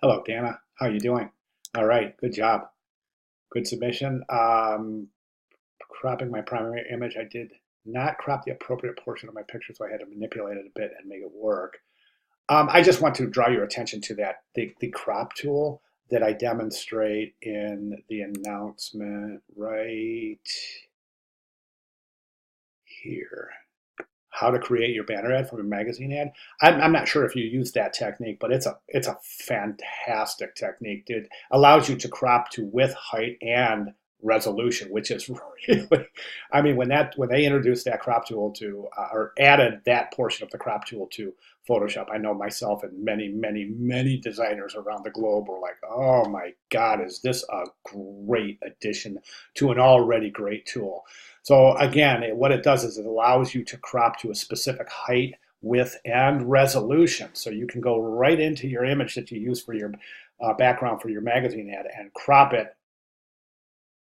Hello, Danna. How you doing? All right, good job. Good submission. Cropping my primary image. I did not crop the appropriate portion of my picture, so I had to manipulate it a bit and make it work. I just want to draw your attention to the crop tool that I demonstrate in the announcement right here. How to create your banner ad from a magazine ad. I'm not sure if you use that technique, but it's a fantastic technique. It allows you to crop to width, height, and resolution, which is really, I mean, when they introduced that crop tool to or added that portion of the crop tool to Photoshop, I know myself and many designers around the globe were like, "Oh my God, is this a great addition to an already great tool?" So again, what it does is it allows you to crop to a specific height, width, and resolution. So you can go right into your image that you use for your background for your magazine ad and crop it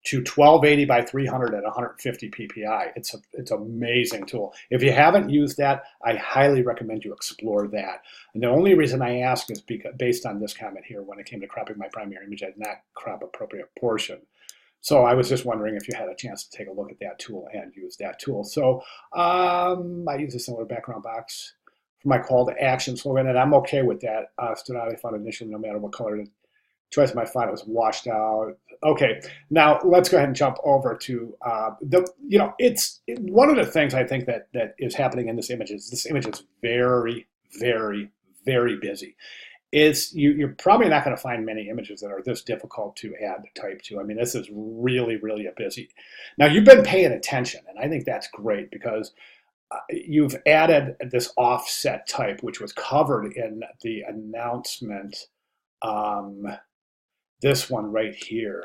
to 1280 by 300 at 150 ppi. It's an amazing tool. If you haven't used that, I highly recommend you explore that. And the only reason I ask is because based on this comment here, when it came to cropping my primary image, I did not crop appropriate portion. So I was just wondering if you had a chance to take a look at that tool and use that tool. So I use a similar background box for my call to action slogan, and I'm okay with that. Stood out, I found initially, no matter what color the choice of my font was washed out. Okay, now let's go ahead and jump over to it's one of the things I think that is happening in this image is very busy. You're probably not going to find many images that are this difficult to add type to. I mean, this is really a busy. Now you've been paying attention, and I think that's great because you've added this offset type, which was covered in the announcement. This one right here,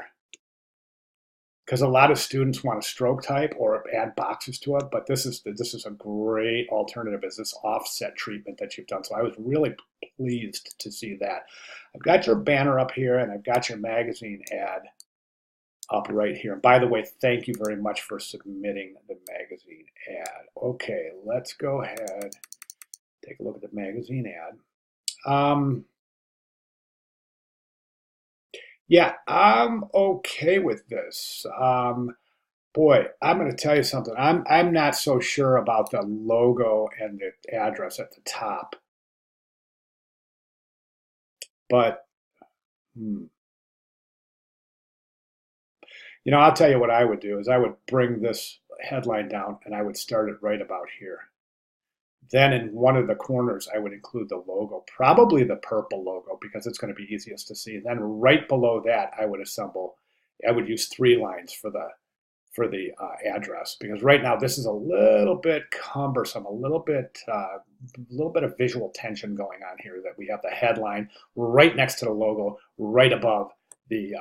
because a lot of students want to stroke type or add boxes to it, but this is a great alternative as this offset treatment that you've done. So I was really pleased to see that. I've got your banner up here and I've got your magazine ad up right here. And by the way, thank you very much for submitting the magazine ad. Okay, let's go ahead, take a look at the magazine ad. Yeah, I'm okay with this. Boy, I'm going to tell you something. I'm not so sure about the logo and the address at the top, but hmm, I'll tell you what I would do is I would bring this headline down and I would start it right about here. Then in one of the corners, I would include the logo, probably the purple logo because it's going to be easiest to see. Then right below that, I would use three lines for the address because right now this is a little bit cumbersome, a little bit of visual tension going on here. That we have the headline right next to the logo, right above the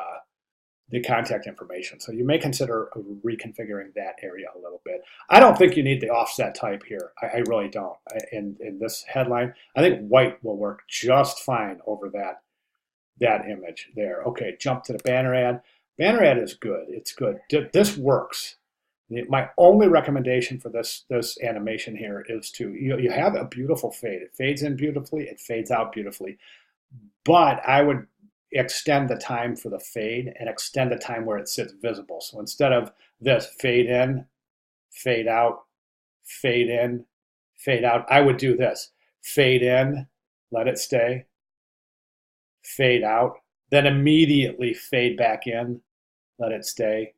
contact information. So you may consider reconfiguring that area a little bit. I don't think you need the offset type here. I really don't. In this headline, I think white will work just fine over that image there. Okay, jump to the banner ad. Banner ad is good. It's good. This works. My only recommendation for this animation here is to you have a beautiful fade. It fades in beautifully. It fades out beautifully. But I would extend the time for the fade and extend the time where it sits visible. So instead of this fade in, fade out, fade in, fade out, I would do this. Fade in, let it stay, fade out, then immediately fade back in, let it stay.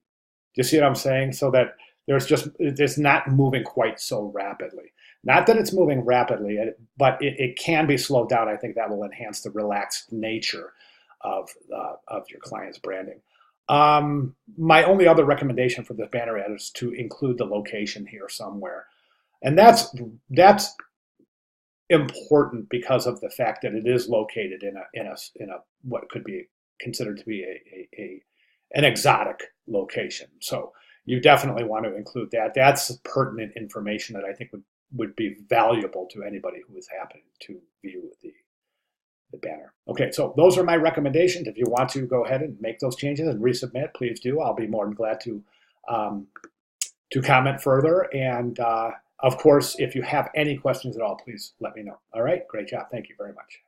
Do you see what I'm saying? So that it's not moving quite so rapidly. Not that it's moving rapidly, but it can be slowed down. I think that will enhance the relaxed nature of your client's branding. My only other recommendation for the banner ad is to include the location here somewhere, and that's important because of the fact that it is located in a what could be considered to be an exotic location. So you definitely want to include that. That's pertinent information that I think would be valuable to anybody who is happening to view the banner. Okay, so those are my recommendations. If you want to go ahead and make those changes and resubmit, please do. I'll be more than glad to comment further. And of course, if you have any questions at all, please let me know. All right, great job. Thank you very much.